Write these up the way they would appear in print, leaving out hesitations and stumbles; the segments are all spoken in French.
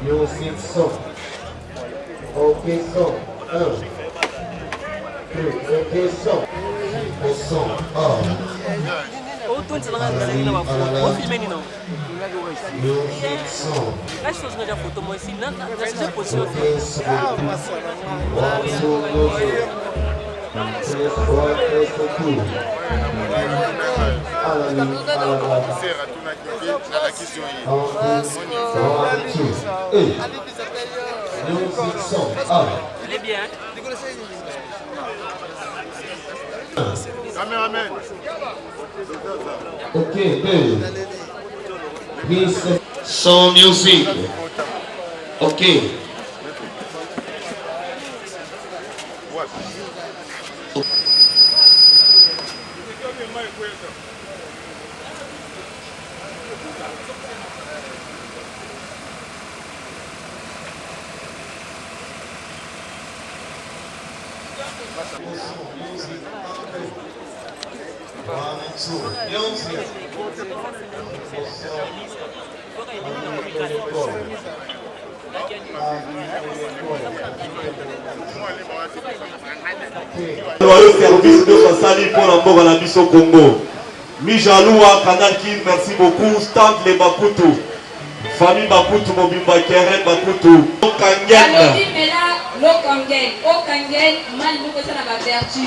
Music son. Ok son. 1. 2. Ok son. Au son. Music son. Elle est bien. Caméraman. Ok, 2. Son music. Ok. Service de Sassali pour la mort à la mission Congo. Mijaloua, Canal King, merci beaucoup. Stand les Bakutu. Famille Bakutu, Mobimba Keren Bakutu. Okangen. Lokangen, Okangen, man nous ça na vertu.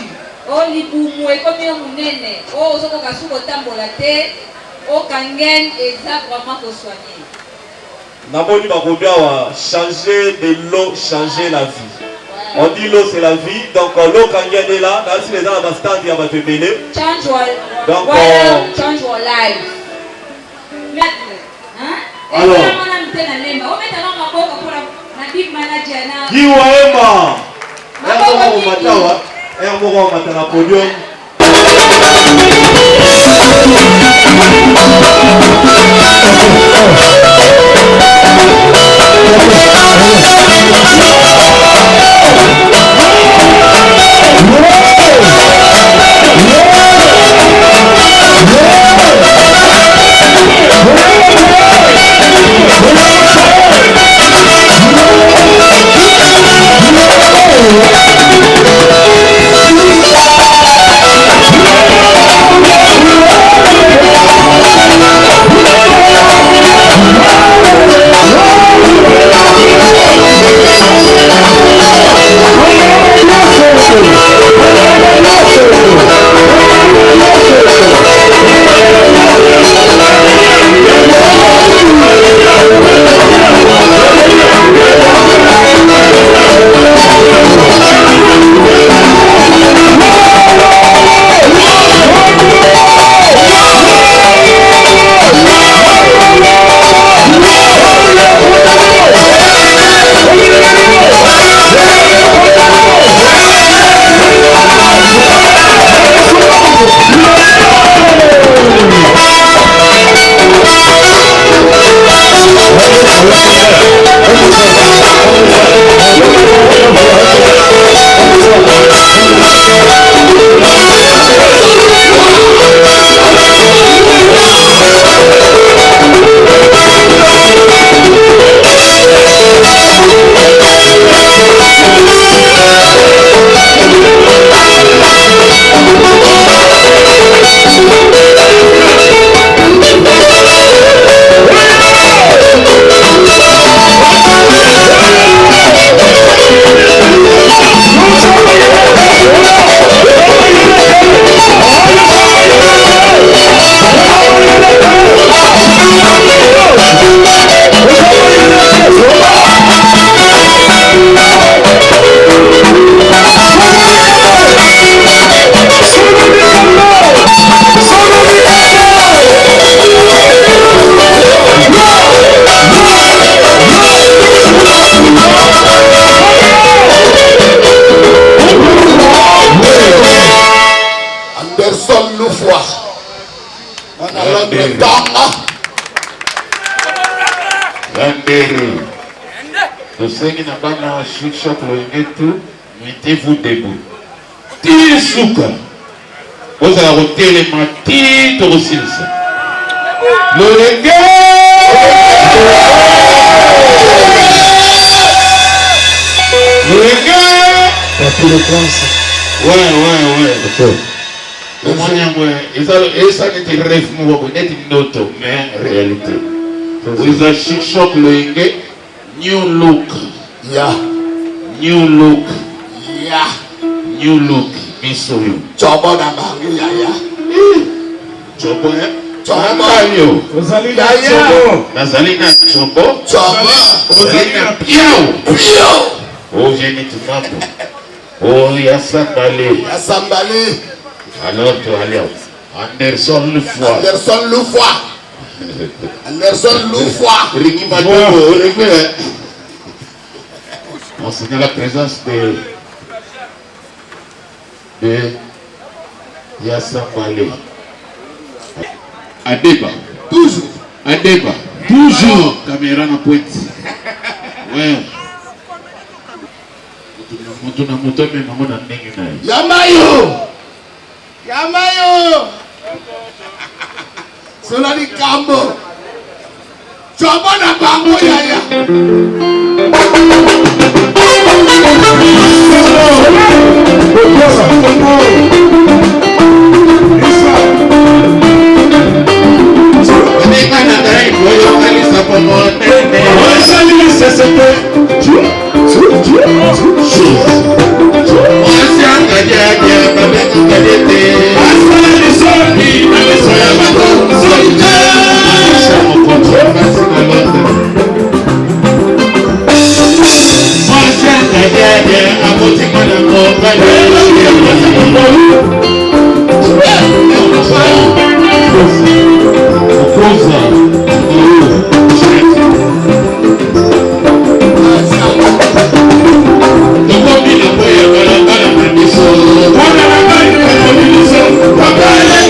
O libumu ekomi munene. O ozoko kasuko tambola te. Okangen eza vraiment ko soigner. Namoni bakobia changer de l'eau, changer la vie. On dit l'eau c'est la vie, donc l'eau quand il est là, si les gens à stand il va te mêler. Change your donc change your life. Alors Kiwaema Matawa Matana podium. Mettez-vous debout. Tisuka. Vous allez rôter les matins de Rosilsa. Le reggae. Papi le prince. Ouais. Et ça n'était rêve, n'est une autre, mais réalité. Vous avez chic-choc le inge, new look. Yeah. New look. Yeah. New look. Misoyo. Chobo na bangu yaya. Chobo, hein? Chobo. Ozali na Yaya. chobo. Nazali na chobo. Chobo. Ozali na piao. Pio. Oh, j'ai mis tout mambo. Oh, Yassambale. Asambale. Alors, tu allais. Anderson Loufoy. Anderson Loufoy. Anderson Loufoy. Ricky Madogo, on signale la présence de Yassambale. Adeba. Toujours. Adeba. Toujours. Caméra na pointe. Ouais. Moto na moto mais maman na ndenge na ye. Yamayo. Yamayo. Solani Kambo. Chobo na bangu yaya. Ndenge na ngai boyo kalisa pomo nene. Ozali sesete. Mwasi angajaja babeka kadete. Asali soni na miso ya bato. Soite. Maisha mokonzo kasi na lote. Mwasi angajaja abotima na moka. Okoza. Tokomi na boya balabala na biso. Wana na ngai na miso. Wabaye.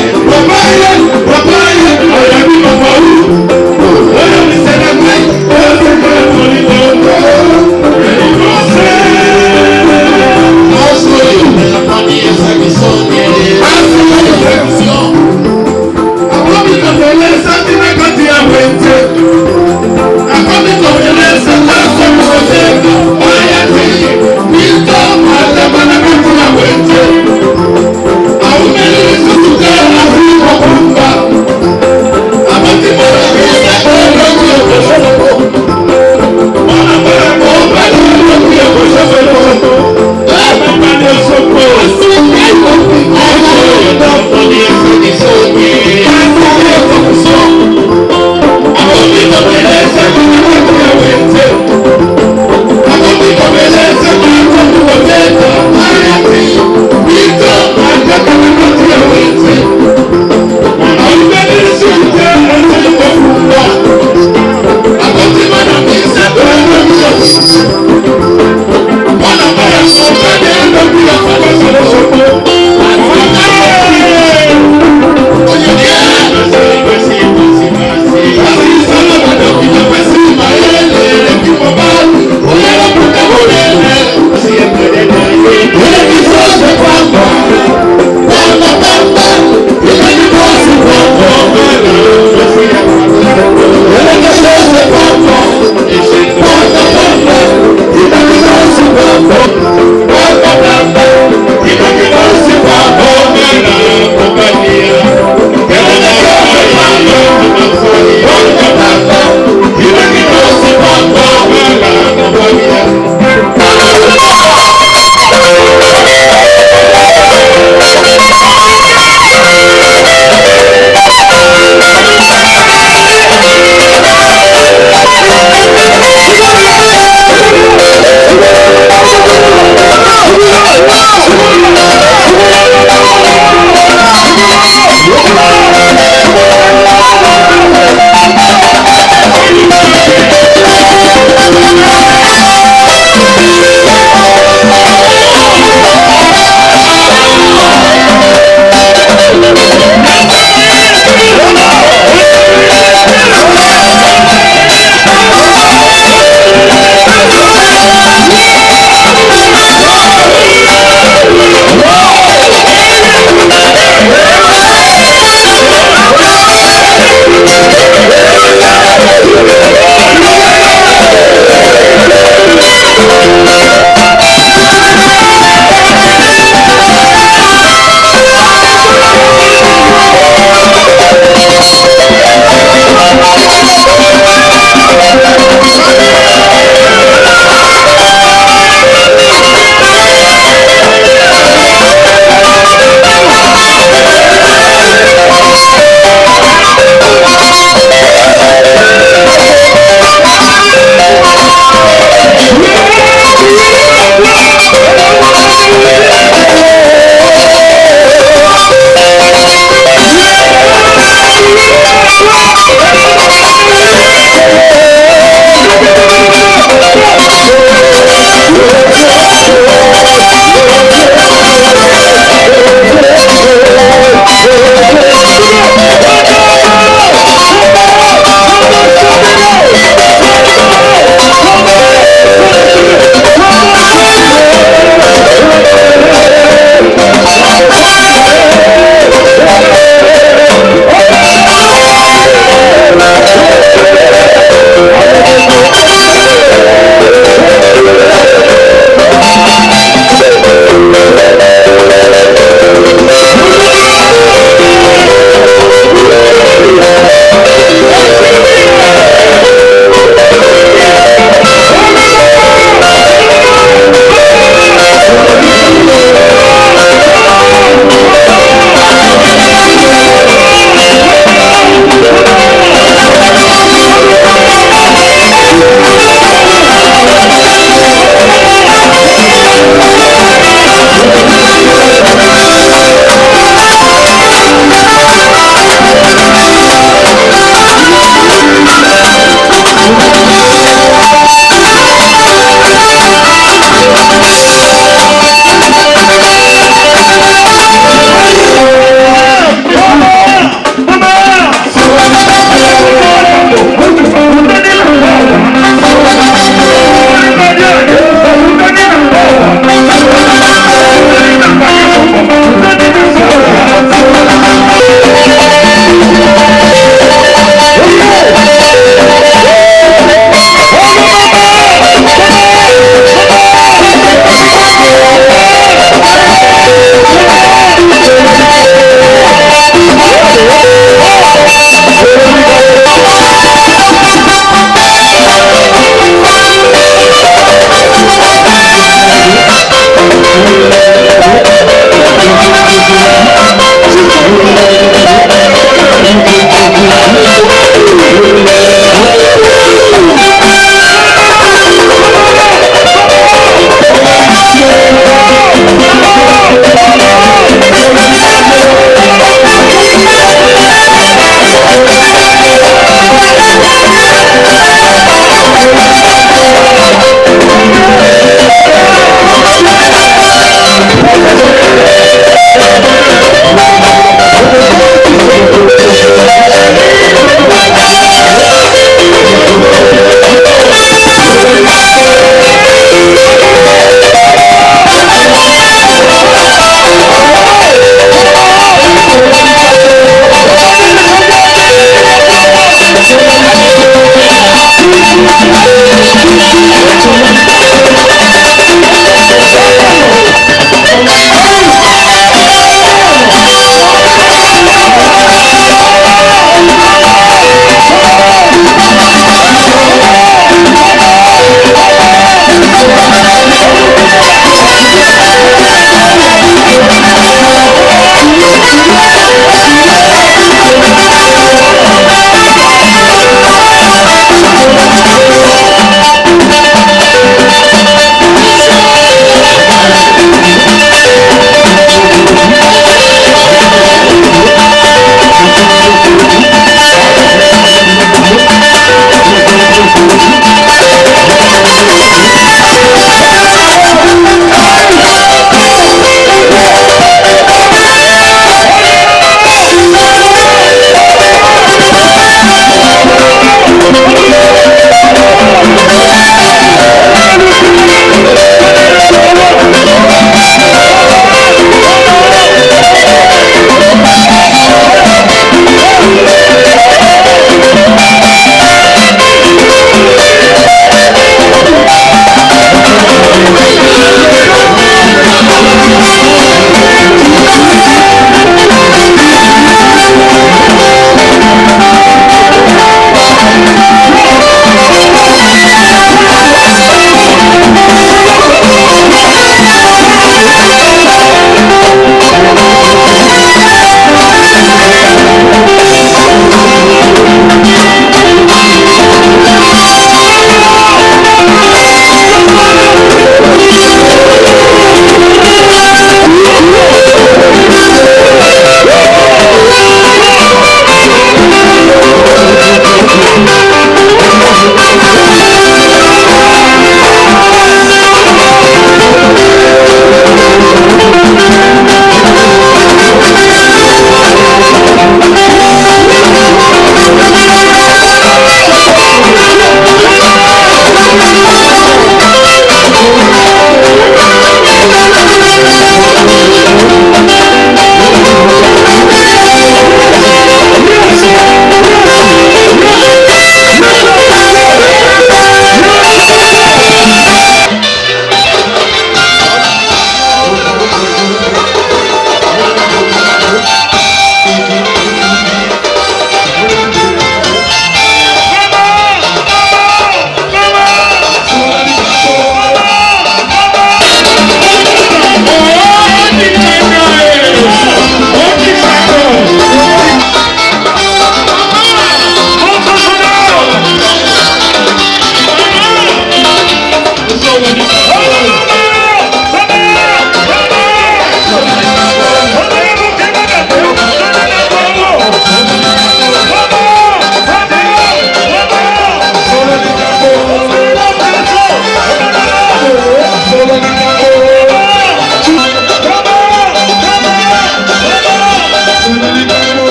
Ayabi mafaru. Oya misena ngai. Oya sekere molingo. Elikose. Mosoyo.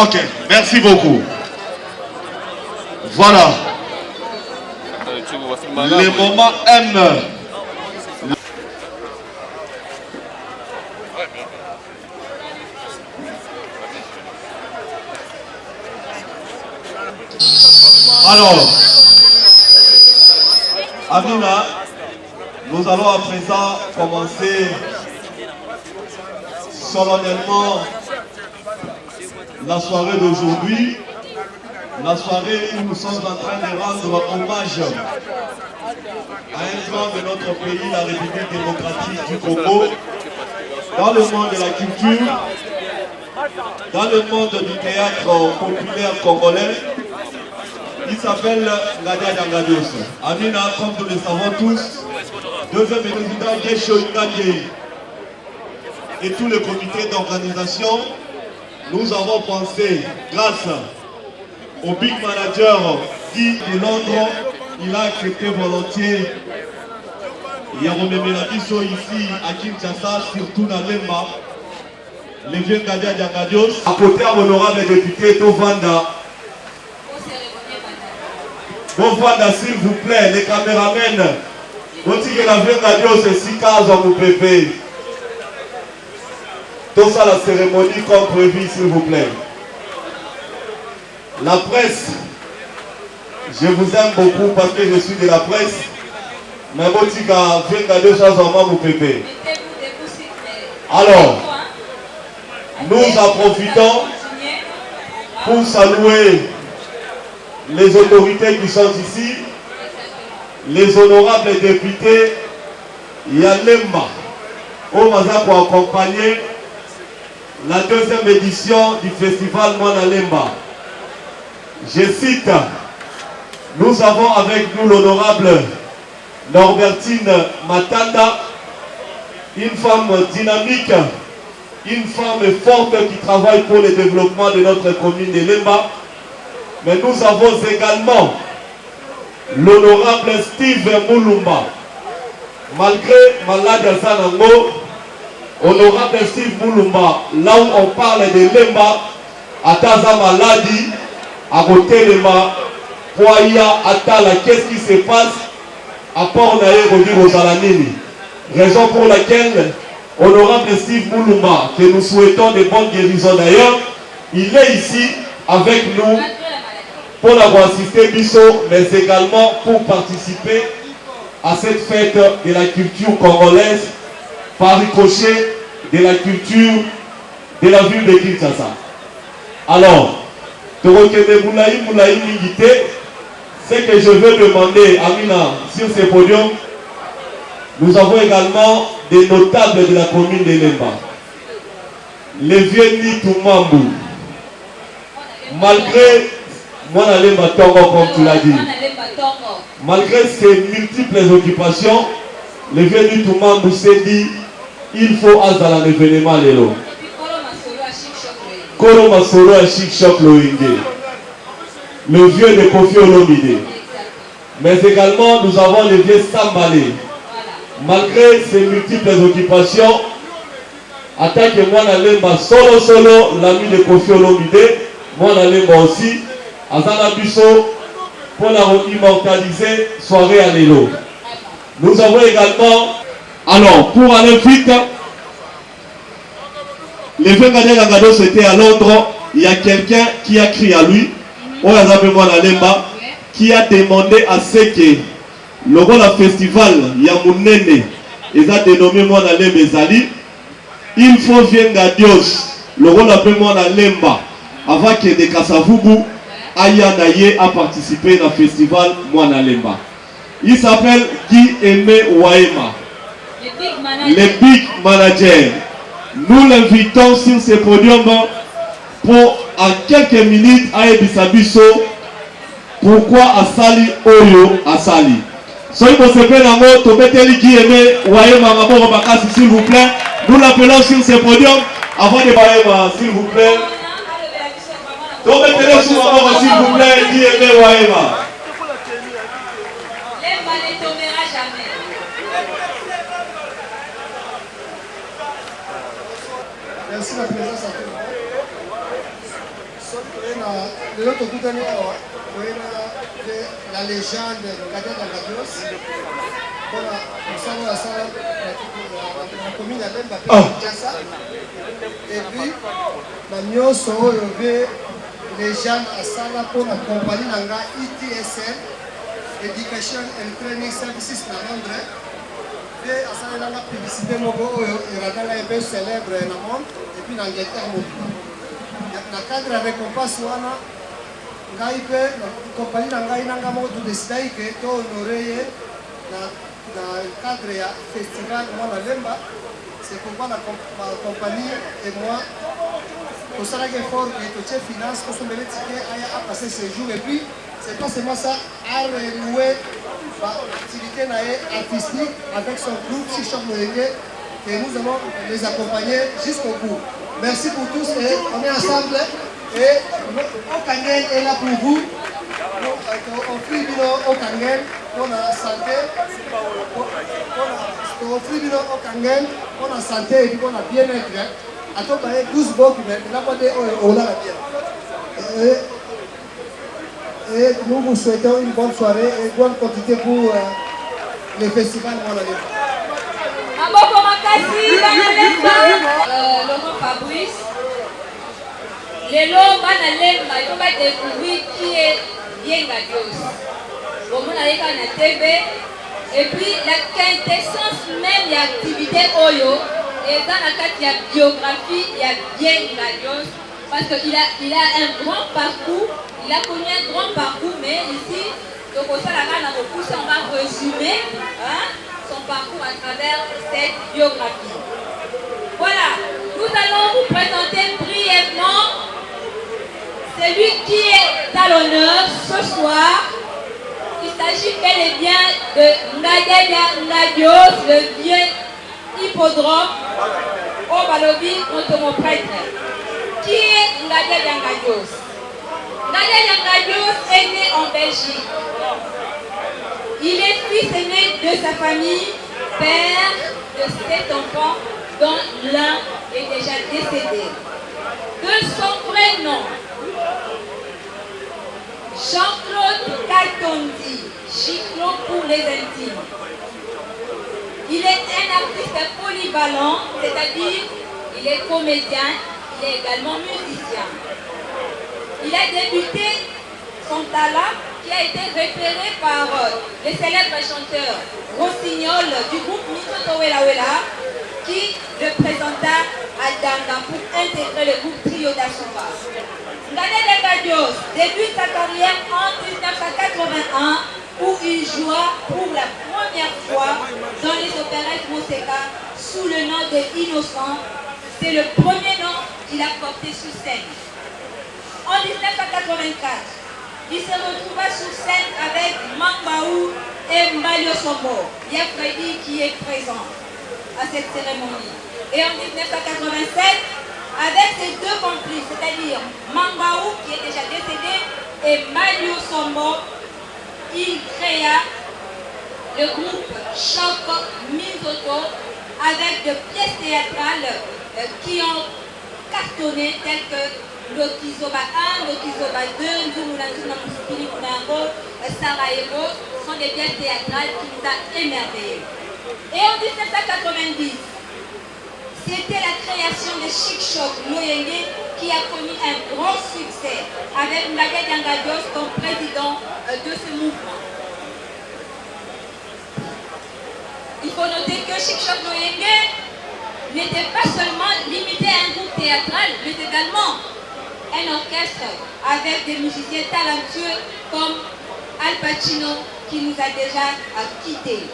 Ok, merci beaucoup. Voilà. Le moment M. Alors, Amina, nous allons à présent commencer solennellement la soirée d'aujourd'hui, la soirée où nous sommes en train de rendre hommage à un grand de notre pays, la République démocratique du Congo, dans le monde de la culture, dans le monde du théâtre populaire congolais. Il s'appelle Ngadia Dangadios. Amina, comme nous le savons tous, deuxième président Gesho Ngadié et tout le comité d'organisation, nous avons pensé, grâce au big manager Guy de Londres, il a accepté volontiers. Il y a Romemelabiso ici à Kinshasa, surtout dans Lemba, le vieux Ngadia Dangadios. À côté à l'honorable député Tovanda. Tovanda, s'il vous plaît, les caméramens. On dit que la vieux Ngadios c'est 6 cases à vous pépé. Tout ça, la cérémonie comme prévu, s'il vous plaît. La presse, je vous aime beaucoup parce que je suis de la presse. Mais Botika, viens garder ça en vous pépé. Alors, nous en profitons pour saluer les autorités qui sont ici, les honorables députés Yalemba, au Maza pour accompagner la deuxième édition du festival Mwana Lemba. Je cite, nous avons avec nous l'honorable Norbertine Matanda, une femme dynamique, une femme forte qui travaille pour le développement de notre commune de Lemba. Mais nous avons également l'honorable Steve Moulumba. Malgré malade Zanango, honorable Steve Moulumba, là où on parle de Lemba, Ataza maladie, à côté de ma Poya, Atala, qu'est-ce qui se passe à part Naïro aux Alanini. Raison pour laquelle, honorable Steve Moulumba, que nous souhaitons de bonnes guérisons d'ailleurs, il est ici avec nous pour avoir assisté Bisso, mais également pour participer à cette fête de la culture congolaise par ricochet de la culture de la ville de Kinshasa. Alors, ce que je veux demander, Amina, sur ce podium, nous avons également des notables de la commune de Lemba. Les vieux Nitumambu, malgré Mwana Lemba Tongo, comme tu l'as dit, malgré ses multiples occupations, le vieux Nitumambu s'est dit, il faut azala l'événement Lelo. Kolo Masolo à Chic Choc Loïngue, le vieux de Kofi Olomide. Mais également, nous avons le vieux Sambalé. Malgré ses multiples occupations, en tant que Mwana Lemba solo, l'ami de Kofi Olomide, Mwana Lemba aussi, Azana Bisso, pour la immortaliser, soirée à Lelo. Nous avons également, alors, pour aller vite, le vieux Gangado c'était à Londres, il y a quelqu'un qui a crié à lui, Mwana Lemba, qui a demandé à ce que le rôle festival Yamunene, ils ont dénommé Mwana Lemba Zali, il faut venir Dios, le rôle appelé Mwana Lemba, avant que de Kasavubu Ayanaye a participé au festival Mwana Lemba. Il s'appelle Guy Aimé Waema, le big manager. Nous l'invitons sur ce podium pour en quelques minutes à Ebisabiso pourquoi Asali Oyo Asali. Soyez pour ce pénamo, Tobeteli Guy Aimé Waema Maboro Bakasi, s'il vous plaît. Nous l'appelons sur ce podium avant de Waema, s'il vous plaît. Tobeteli sur Maboro, s'il vous plaît, Guy Aimé Waema. Merci la présence à tous. lelo tokutani awa koyena la légende Ngadi Ngadios mpona mosala oyo asala na commune ya Bemba pe Kinshasa epuis na nyonso oyo mpe légende asala mpona compagnie na nga ETSL Education and Training Services na Londres mpe asalelanga publicité moko oyo eradanga mpe célèbre na monde epuis na Angleterre mobima na cadre ya récompense wana ngai mpe na compagnie na ngai nanga moko todesidaki ke tohonore ye na cadre ya festival Mwana Lemba. C'est pourquoi la compagnie et moi tosalaki effort ke totie finance tosomele ticket aya a passer ce jour et puis c'est pas seulement ça a renouer l'activité artistique avec son groupe Chichok Loyenge et nous allons les accompagner jusqu'au bout. Merci pour tous et on est ensemble et Okangen est là pour vous. On offre Okangen pour la santé, on offre Okangen pour la santé et pour la bien-être. À tout cas, 12 blocs, mais là, on a la bien. Et nous vous souhaitons une bonne soirée et une bonne quantité pour le festival Mwana Lemba. Maboko makasi Bana Lemba. Laurent Fabrice. Lelo Bana Lemba, il faut pas découvrir qui est bien Ngadios. Bon, on a écrit na TV. Et puis la quintessence même de l'activité Oyo. Et dans la carte, il y a biographie, il y a bien Ngadios. Parce qu'il a un grand parcours. Il a connu un grand parcours, mais ici, donc au sein de la repousse, on va résumer son parcours à travers cette biographie. Voilà, nous allons vous présenter brièvement celui qui est à l'honneur ce soir. Il s'agit bel et bien de Ngadi Ngadios, le vieux hippodrome au Balobi contre mon prêtre. Qui est Ngadi Ngadios? Ngadi Ngadios est né en Belgique. Il est fils aîné de sa famille, père de 7 enfants, dont l'un est déjà décédé. De son vrai nom, Jean-Claude Katondi, Chiclo pour les intimes. Il est un artiste polyvalent, c'est-à-dire il est comédien, il est également musicien. Il a débuté son talent qui a été repéré par le célèbre chanteur Rossignol du groupe Mito Wela Wela qui le présenta à Danga pour intégrer le groupe Trio d'Assoba. Ngadi Ngadios débute sa carrière en 1981 où il joua pour la première fois dans les opérettes Moseka sous le nom de Innocent. C'est le premier nom qu'il a porté sur scène. En 1984, il se retrouva sur scène avec Mambaou et Mbalio Sombo. Il y a Freddy qui est présent à cette cérémonie. Et en 1987, avec ses deux complices, c'est-à-dire Mambaou qui est déjà décédé et Mbalio Sombo, il créa le groupe Choc Mizoto avec de pièces théâtrales qui ont cartonné telles que Lokizoba 1, Lokizoba 2, Nzumuna Musupini Kunango, Sarajevo sont des pièces théâtrales qui nous ont émerveillés. Et en 1990, c'était la création de Chichok Loyenge qui a connu un grand succès avec Ngadi Ngadios comme président de ce mouvement. Il faut noter que Chichok Loyenge n'était pas seulement limité à un groupe théâtral, mais également un orchestre avec des musiciens talentueux comme Al Pacino qui nous a déjà quittés.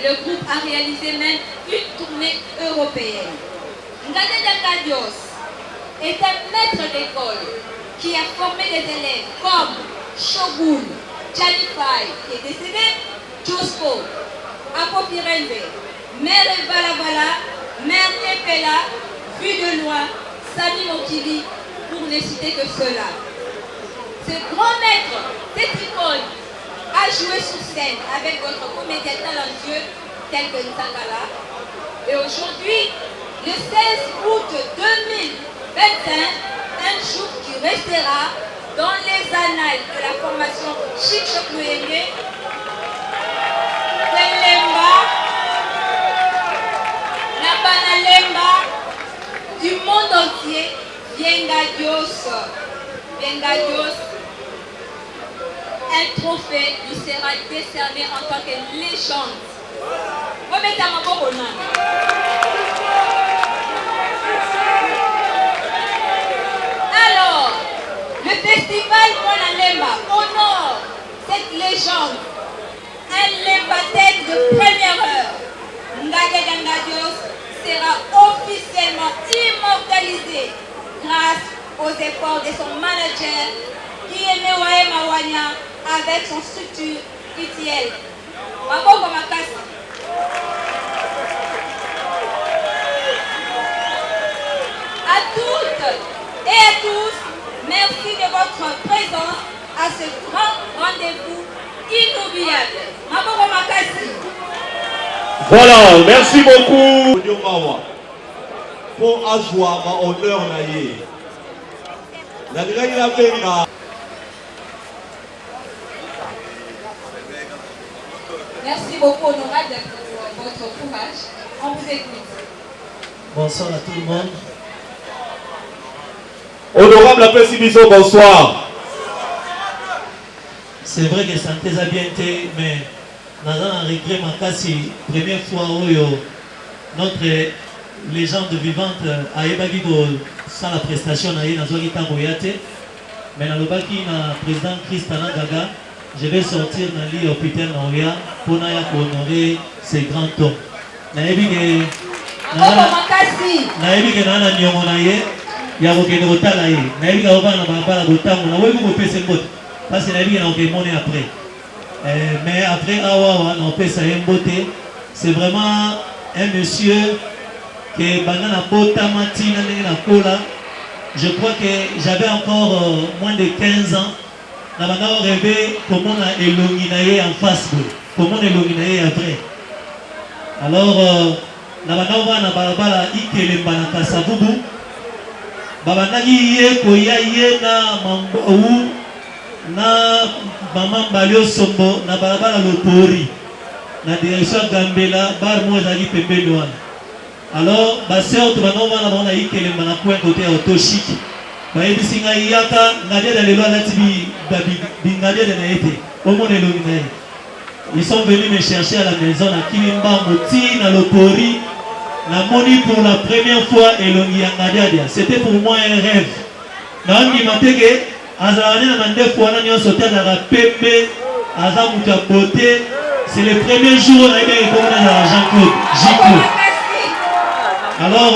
Le groupe a réalisé même une tournée européenne. Ngadi Ngadios est un maître d'école qui a formé des élèves comme Shogun, Chanifai qui est décédé, Josko, Apo Pirende, Mère Balabala, Mère Epela, Vue de Loin, Sami Mokili, pour ne citer que cela. Ce grand maître, cette icône, a joué sur scène avec votre comédien talentueux tel que Ntakala. Et aujourd'hui, le 16 août 2021, un jour qui restera dans les annales de la formation Chic-Choc Loyenge. Lemba, Nabana Lemba du monde entier, Vienga Dios. Un trophée lui sera décerné en tant que légende. Alors, le festival Mona Lemba honore cette légende. Un Lemba tête de première heure. Ngage Dios sera officiellement immortalisé grâce aux efforts de son manager qui est Mewae Mawanya avec son structure ITL. Maboko Makasi. À toutes et à tous, merci de votre présence à ce grand rendez-vous inoubliable. Maboko Makasi. Voilà, merci beaucoup. Pour Ajoa, ma honneur naïe. La grille la peine. Merci beaucoup, honorable, pour votre courage. On vous écoute. Bonsoir à tout le monde. Honorable Apesi Biso, bonsoir. C'est vrai que santé a bien été, mais nous avons un regret makasi. Première fois où notre légende vivante a ébagué sans la prestation na Zogi Tangoyate. Mais dans le baki na président Christana Gaga, je vais sortir dans l'île hôpital Naoya pour honorer ces grands hommes. Naebi que nana nyongo na ye ya kokende kotala ye. Naebi ka oba na balabala kotango na webi kopesa mbote parce que naebi na okemone après. Mais après awa na opesa ye mbote, c'est vraiment un monsieur que banana botama tina ndenge na kola. Je crois que j'avais encore moins de 15 ans. Na banga rêvé comment on a élonginaye en face, comment on élonginaye après. Alors na banga on na balabala ikele mbana kasavubu. Babana ye koya ye na mambo na maman balio sombo na balabala lopori na direction Gambela bar mo ezali pembeni wana. Alors baseur to banova na bana ikele mbana point côté autochic. Bayebi ngai yaka ngadia dans les lois latibi bingadia de naete omo ne lomina. Ils sont venus me chercher à la maison à Kilimba Moti na Lopori na moni pour la première fois elongi ya ngadia. C'était pour moi un rêve. Na ngi mateke azalani na mande fois na nyo sauter na pembe azamu ta beauté. C'est le premier jour na ebe ko na Jean-Claude Jico. Alors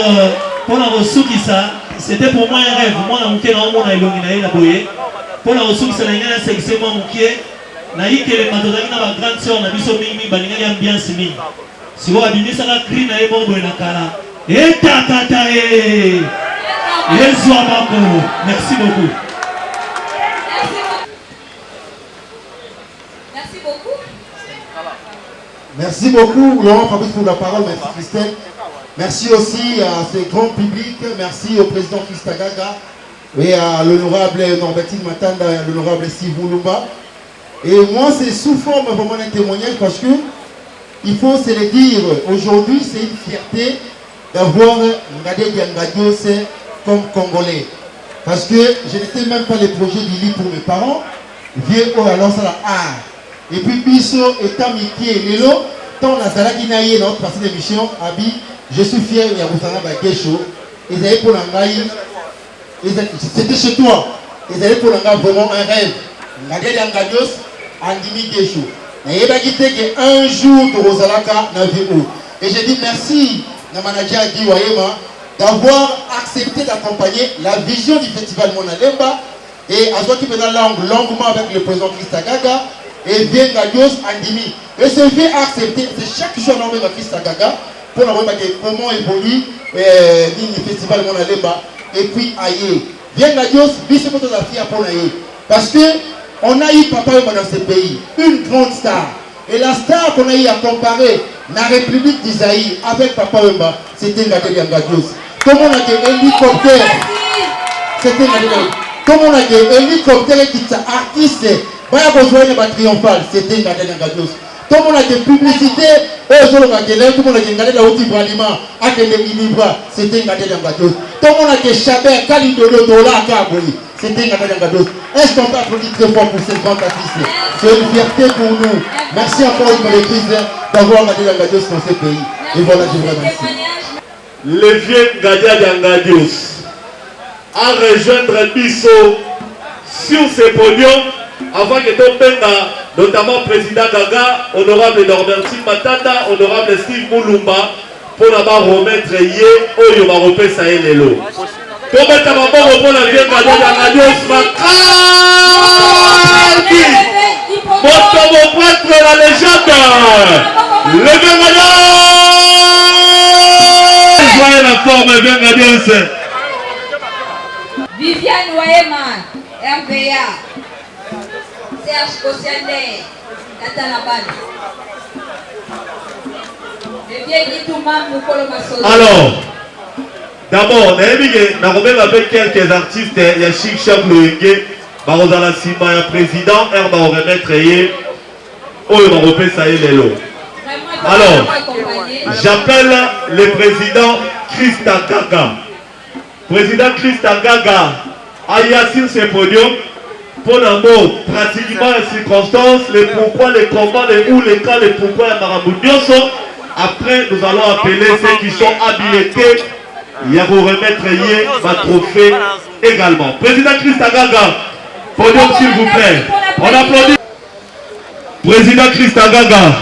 pour la resuki ça c'était pour moi un rêve. Moi, je suis allé à Boye. Pour la ressource, je suis allé à section Mouké. Je suis allé à ma grande soeur, je suis allé à ambiance. Si vous avez dit ça, je suis allé à Boye. Et tata, merci beaucoup. Merci beaucoup. Merci beaucoup, Laurent Fabrice, pour la parole. Merci, Christelle. Merci aussi à ce grand public. Merci au président Christa Gaga et à l'honorable Norbertine Matanda et à l'honorable Sivou Lumba. Et moi, c'est sous forme vraiment d'un témoignage parce que il faut se le dire, aujourd'hui, c'est une fierté d'avoir Ngade Diangadios comme Congolais. Parce que je n'étais même pas le projet du lit pour mes parents. Vieux alors ça la art. Et puis Bisso étant Mickey et Lélo, tant la Zalaki Naye, notre partie d'émission, Abi. Je suis fier de Yabousana Bakesho. Ils avaient pour l'angaï. C'était chez toi. Ils avaient pour l'angaï vraiment un rêve. Ngade Diangadios, Andimi Kesho. Et il a dit qu'un jour de Rosalaka n'a vu où. Et j'ai dit merci à manager Guy Wayema d'avoir accepté d'accompagner la vision du festival Mona Lemba. Et à soi qui faisait longuement avec le président Christa Gaga et bien Gadios Andimi. Et ce fait accepter, c'est chaque jour nommé à Christa Gaga. Pour la voir comment évolue le festival Mona Lemba et puis aïe. Bien la Dios, biso pour la fille pour l'aïe. Parce que on a eu Papa Wemba dans ce pays, une grande star. Et la star qu'on a eu à comparer la République d'Isaïe avec Papa Wemba, c'était Ngade Diangadios. Comment on a dit hélicoptère? C'était Ngade. Tout le monde a dit, hélicoptère qui est artiste, baya rejoindre ma triomphale, c'était Ngade Ngadios. Tout le monde a dit publicité, tout le monde a dit Ngade la Outi Bralima, a dit Libra, c'était Ngade Ngadios. Tout le monde a dit Chabert, Kalidolo, Dola, Kaboui, c'était Ngade Ngadios. Est-ce qu'on peut applaudir très fort pour ces grands artistes? C'est une fierté pour nous. Merci encore une fois les prises d'avoir Ngade Ngadios dans ce pays. Et voilà, je vous remercie. Le vieux Ngadia Ngadios à rejoindre Bisso sur ce podium avant que Topenga, notamment président Gaga, honorable Norbertine Matanda, honorable Steve Moulumba, pour d'abord remettre Yé au Yomaropé Sahelelo. Pour mettre ma mort pour la vieux Ngadia Ngadios Makardi, votre prêtre la légende, le vieux Ngadia. Voyez la forme bien Ngadios. Viviane Waema, RBA, Serge Kosiane, Natanaban. Alors, d'abord, on a avec quelques artistes, il y a Chic Chap Loenge, Barozala Sima, il président, Herba Oremetre, alors, j'appelle le président Christa Gaga. Président Christa Gaga a y assis ce podium pour un mot pratiquement les circonstances, les pourquoi, les combats, les où, les cas, les pourquoi, les marabouts. Après, nous allons appeler ceux qui sont habilités. Il y a vous remettre hier ma trophée également. Président Christa Gaga, podium s'il vous plaît. On applaudit. Président Christa Gaga,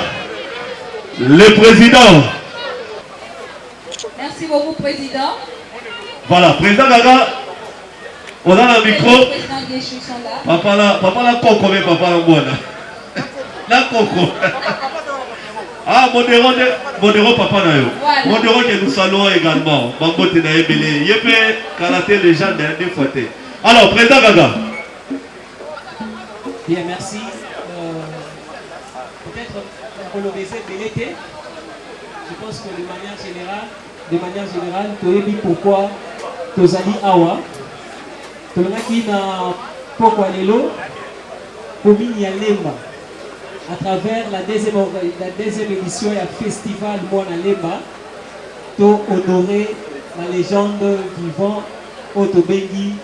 le président. Merci beaucoup, président. Voilà, président Gaga, on a un micro. Papa la coco, mais papa la bonne. La coco. Ah, modéro papa na yo. Modéro que nous saluons également. Mambo te na ebele. Yépe karaté légende des fois. Alors, président Gaga. Bien, merci. Peut-être valoriser de l'été. Je pense que de manière générale, tu as dit pourquoi Tozali Awa. Tu as dit pourquoi Lelo, pour Lemba. À travers la deuxième édition du festival Mwana Lemba, tu as honoré la légende vivant Otobengi,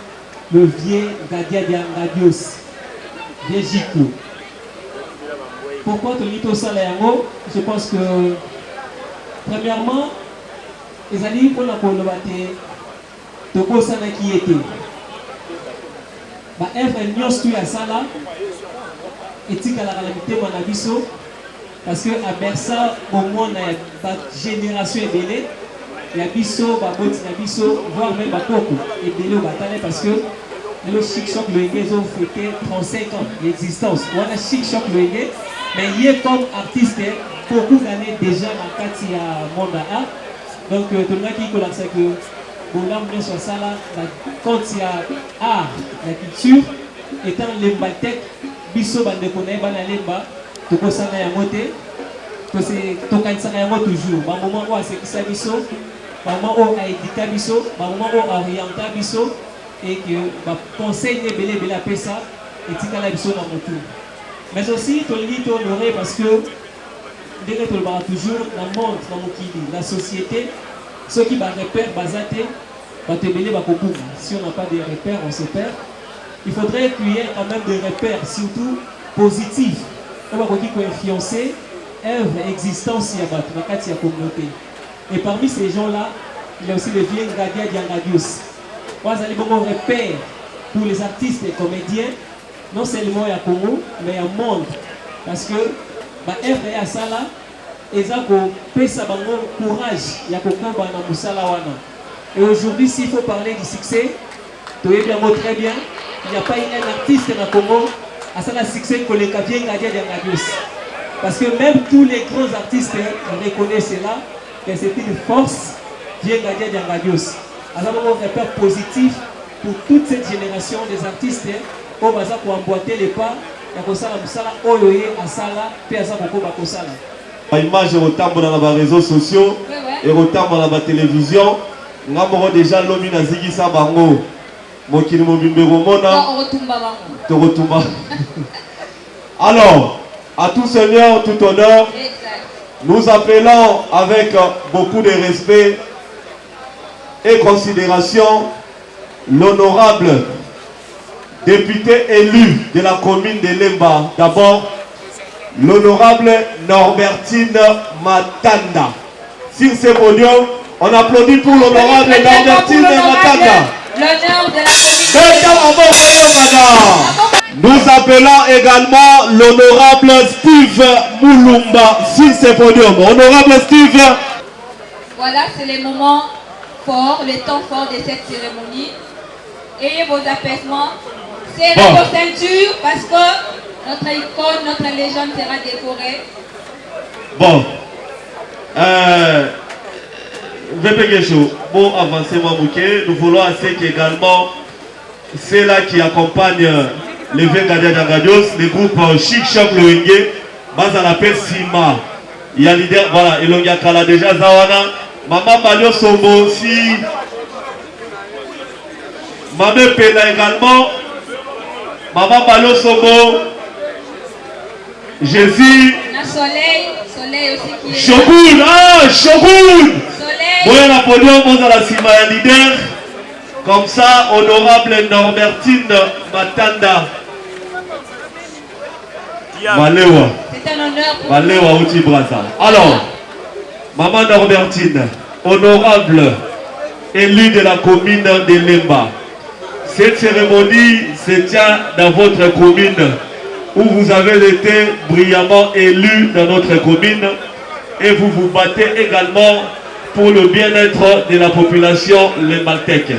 le vieux Gadia Ngadios, vieux Jiku. Pourquoi tu as dit tout ça là? Je pense que, premièrement, les alliés pour la colobaté, Toko Sana qui était. Bah, F. Nyos tu as ça là, et tu as la calamité Manabiso, parce que à Bersa, au moins, on a une génération ébélée, il y a Bisso, Babot, Bisso, voire même Bakoko, ébélé au bataille, parce que le Chic Choc le Henge ont fêté 35 ans d'existence. On a Chic Choc le Henge, mais il est comme artiste, beaucoup d'années déjà dans le quartier à Mondaa. Donc, tout le monde qui connaît que Bolam bien sur ça là, quand il y a art, la culture, étant l'embatek, biso bande connaît, bana lemba, tout ça na yamote, que c'est tout quand ça na yamote toujours. Bah moment où c'est ça biso, bah moment où a édité biso, bah moment où a orienté biso, et que bah conseil ne belé belé après ça, et tika la biso dans mon tour. Mais aussi, tu le dis honoré parce que dès que toujours dans le monde, dans la société, ceux qui ont des repères basés, si on n'a pas de repères, on se perd. Il faudrait qu'il y ait quand même des repères, surtout positifs, qui ont influencé l'œuvre existence de la communauté. Et parmi ces gens-là, il y a aussi le vieux Ngadia Ngadios. Vous avez un repère pour les artistes et comédiens, non seulement à Congo, mais au monde. Parce que l'œuvre est à ça là. Et ça, courage, il y a et aujourd'hui, s'il faut parler du succès, tu es bien très bien. Il n'y a pas un artiste dans le Congo à ça le succès que les Gadia Ngadios. Parce que même tous les grands artistes reconnaissent cela, que c'est une force bien Gadia Ngadios. Alors, on va faire positif pour toute cette génération des artistes qui ont emboîter les pas. Il y a ça, Oyoye, Asala, Péasa Boko Bakosala. L'image est retardée dans les réseaux sociaux et retardée dans la télévision. Nous avons déjà l'homme Zigisa Bango. Mokili Mobimbe Romona. Non, on retombe avant. Te retomba. Alors, à tout seigneur, tout honneur, nous appelons avec beaucoup de respect et considération l'honorable député élu de la commune de Lemba. D'abord, l'honorable Norbertine Matanda. Sur ce podium, on applaudit pour l'honorable Norbertine Matanda. L'honneur de la commune. Nous appelons également l'honorable Steve Moulumba sur ce podium. Honorable Steve. Voilà, c'est les moments forts, les temps forts de cette cérémonie. Ayez vos apaisements. Serrez vos ceintures parce que notre icône, notre légende sera décorée. Bon. Pour avancer, nous voulons assez qu'également c'est là qui accompagne les Vengadia Dangadios, le groupe Chic Choc Loenge, base à l'appel Sima. Il y a leader, voilà, et l'on y a Kala déjà Zawana, Maman Balio Sombo aussi, Maman Pena également, Maman Balio Sombo, Jésus, Soleil aussi qui est Shogun, Shogun! Bon, la podium, on a la Sima leader. Comme ça, honorable Norbertine Matanda. Malewa. C'est un honneur pour Malewa Outi Brasa. Alors, Maman Norbertine, honorable élu de la commune de Lemba. Cette cérémonie se tient dans votre commune où vous avez été brillamment élu dans notre commune et vous vous battez également pour le bien-être de la population lembaltèque.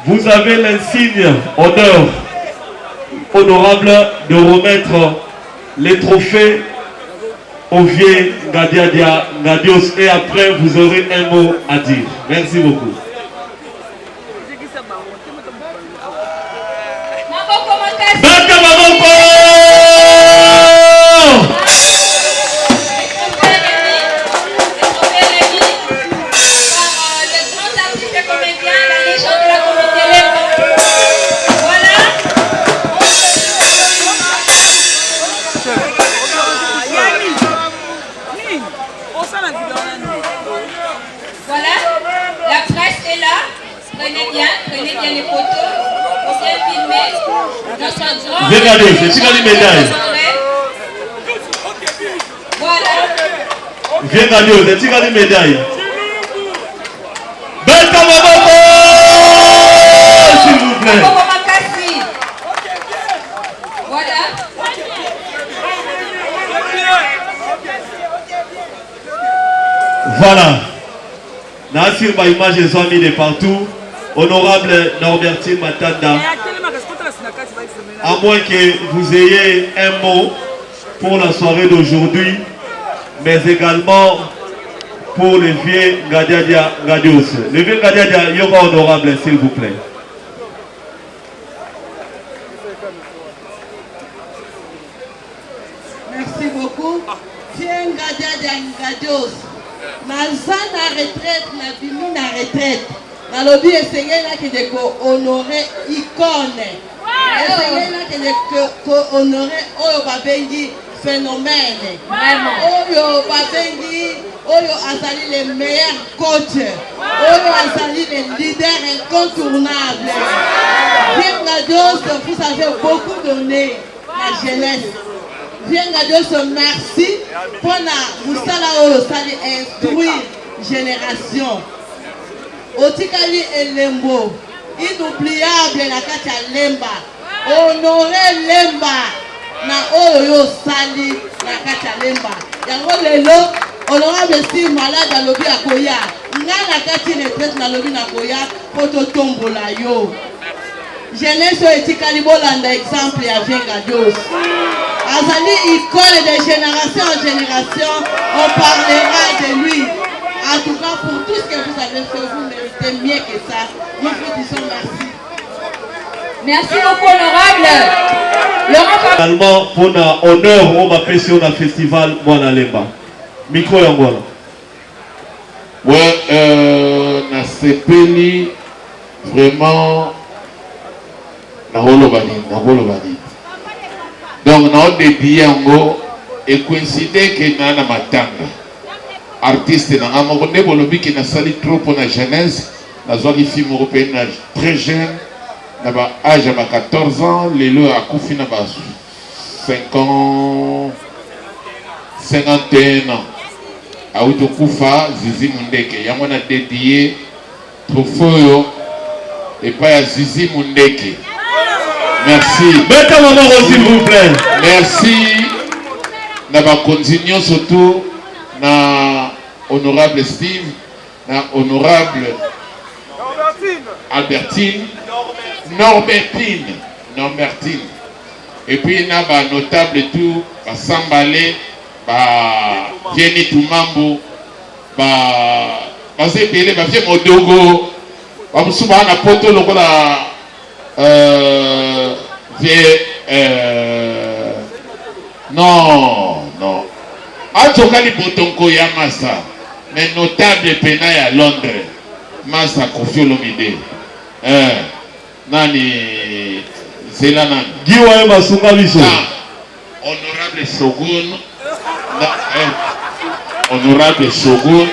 Vous avez l'insigne honneur honorable de remettre les trophées au vieux Ngadiadia Ngadios et après vous aurez un mot à dire. Merci beaucoup. Voilà, la presse est là. Prenez bien les photos. Pour bien filmer. Notre grand. Regardez, c'est une médaille. Voilà. Viens radio, c'est une médaille. Bête s'il vous plaît. Voilà. Voilà. Nassir ma image est mis de partout. Honorable Norbertine Matanda. À moins que vous ayez un mot pour la soirée d'aujourd'hui, mais également pour les vieux Ngadiadia Ngadios. Les vieux Ngadiadia, il y aura honorable, s'il vous plaît. Merci beaucoup. Vieux Ngadiadia Ngadios. Naza na retraite, na bimi na retraite. Nalobi essayé là que de honorer icône. Essayé là que de honorer Oyo Babengi phénomène. Vraiment. Oyo Babengi, Oyo Azali les meilleurs coachs. Oyo Azali les leaders incontournables. Vieux Ngadios, vous avez beaucoup donné la jeunesse. Vieux Ngadios, merci pour la Moussala Oyo Sali instruire génération. Otikali Elembo, inoubliable la Katia Lemba, honoré Lemba, na Oyo Sali la Katia Lemba. Yango lelo, honorable si malade à lobi akoya, na la Katia retraite na lobi na koya, poto tombola yo. Jeunesse Etikali Bolanda exemple à Vieux Ngadios. Azali icône de génération en génération, on parlera de lui. En tout cas, pour tout ce que vous avez fait, vous méritez mieux que ça. Nous vous disons merci. Merci beaucoup, honorable. Également, pour l'honneur, on m'a fait sur le festival Mwana Lemba. Micro Yangola. Ouais, na sepeli vraiment Donc, on a dédié et coïncide que dans la matanga. Artiste, dans un moment donné, qui n'a sali trop pour la jeunesse, la zone film européenne très jeune, dans l'âge de 14 ans, les lois à Koufi n'a pas 51 ans. À Outokoufa, Zizi Mundeke. Il y a un dédié trophée et pas à Zizi Mundeke. Merci. Mettez mon nom, s'il vous plaît. Merci. Nous allons continuer surtout na honorable Steve, na honorable Albertine, Norbertine. Et puis na ba notable tout, ba Sambalé, ba Vieni Tumambo, ba Zebele, ba Vie Modogo, ba Musuba na poto lokola non. Atokali Botonko ya Massa, mais notable pena à Londres, Massa Kofi Olomide. Nani Zelanan. Giwa Masunga Biso. Honorable Shogun. Honorable Shogun.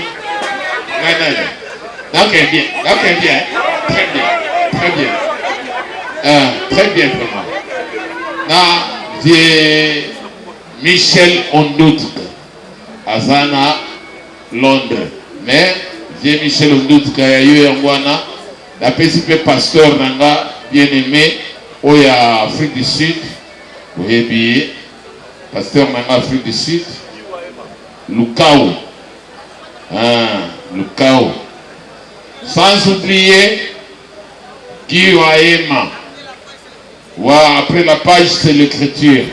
Ok, bien. Très bien, vraiment. J'ai Michel Ondout, Azana, Londres. Mais j'ai Michel Ondout, Kayayo Yangwana, la PCP pasteur Nanga, bien aimé, au Afrique du Sud, vous voyez bien, pasteur Nanga, Afrique du Sud, Lukao. Lukao. Sans oublier, Kiwaema. Après la page, c'est l'écriture.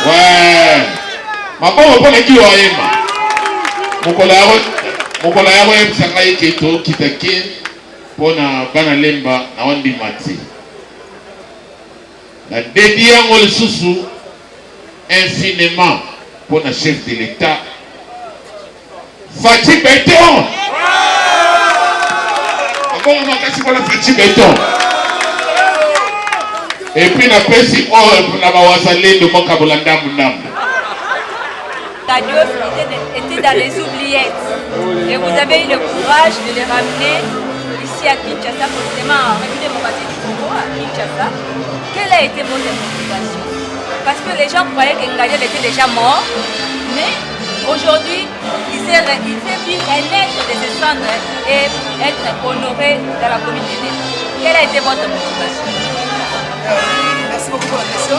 Ouais. Ma bonne on est qui ou aima. Mon collègue Sangai Keto Kitake pour na bana lemba na wandi mati. La dédié en le sous infiniment pour le chef de l'État. Fatih Béton. Encore on va casser pour la Fatih Béton. Et puis la pesi la bawazalé de Mokabolanda Mundam. Tadios était dans les oubliettes. Et vous avez eu le courage de les ramener ici à Kinshasa, forcément en République démocratique du Congo, à Kinshasa. Quelle a été votre motivation? Parce que les gens croyaient que Ngadel était déjà mort, mais aujourd'hui, il fait vivre un être de ses cendres et être honoré dans la communauté. Quelle a été votre motivation? Merci beaucoup pour la question.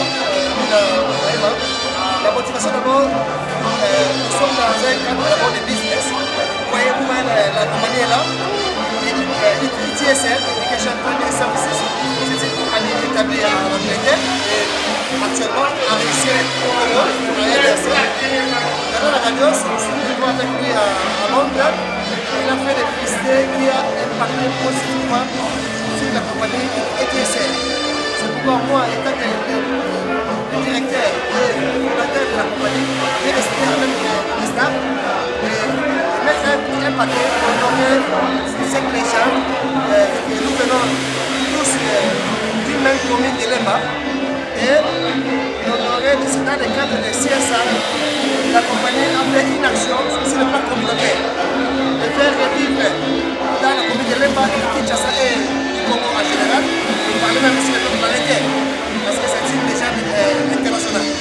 La motivation d'abord, nous sommes dans un cadre d'abord de business. Vous voyez, la compagnie est là. ETSL, Education Training Services, c'est une compagnie établie en Angleterre et actuellement a réussi à être au Congo pour l'ADSL. Dans la radio, c'est une fois avec lui à Londres. Il a fait des publicités qui ont impacté positivement sur la compagnie ETSL. C'est pourquoi moi, étant le directeur et le fondateur de la compagnie, j'ai resté avec le staff et mettre un paquet pour honorer cette légende. Nous venons tous d'une même commune de Lemba et honorer dans le cadre de CSA. La compagnie a fait une action sur le plan communautaire de faire revivre dans la commune de Lemba, Kinshasa et du Congo en général. Vous parlez même sur le plan planétaire parce que c'est une légende internationale.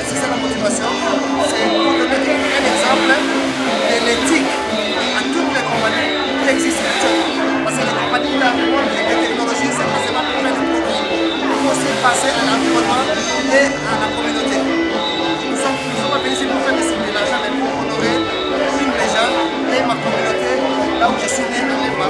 C'est ça la motivation, c'est pour donner un exemple de l'éthique à toutes les compagnies qui existent actuellement. Parce que les compagnies, là, les technologies, c'est pas seulement pour faire des produits. Il faut aussi passer à l'environnement et à la communauté. Nous sommes pas venus ici pour faire de l'argent, mais pour honorer une légende et ma communauté, là où je suis né à Lemba.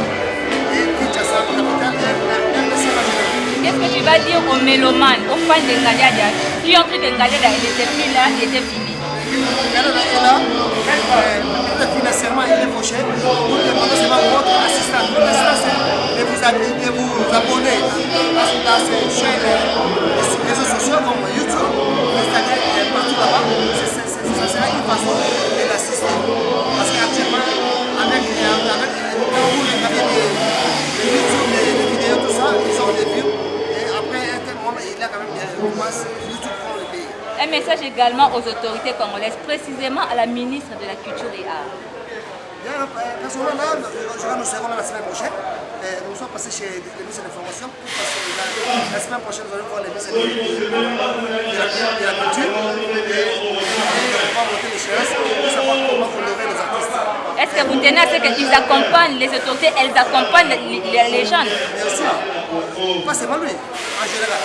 Et Kinshasa, capitale, et merci à la génération. Qu'est-ce que tu vas dire aux mélomanes, aux fans de Ngadel qui ont cru que Ngadel n'était plus là, il était fini? Ngadel est là, peut-être financièrement il est fauché. Nous demandons seulement votre assistance. L'assistance, c'est de vous abonner à ces chaînes sur les réseaux sociaux comme YouTube, Instagram et partout là-bas. Ça sera une façon de l'assister. Parce qu'actuellement, avec quand vous regardez les YouTube, les vidéos, tout ça, ils ont des vues. message également aux autorités congolaises, précisément à la ministre de la Culture et Arts. Personnellement, nous serons là la semaine prochaine. Nous sommes passés chez les ministres de l'information pour passer la semaine prochaine, nous allons voir les ministres de la culture et on va monter les choses pour savoir comment honorer les artistes. Est-ce que vous tenez à ce qu'ils accompagnent, les autorités, elles accompagnent les jeunes? Bien sûr, pas seulement lui, en général.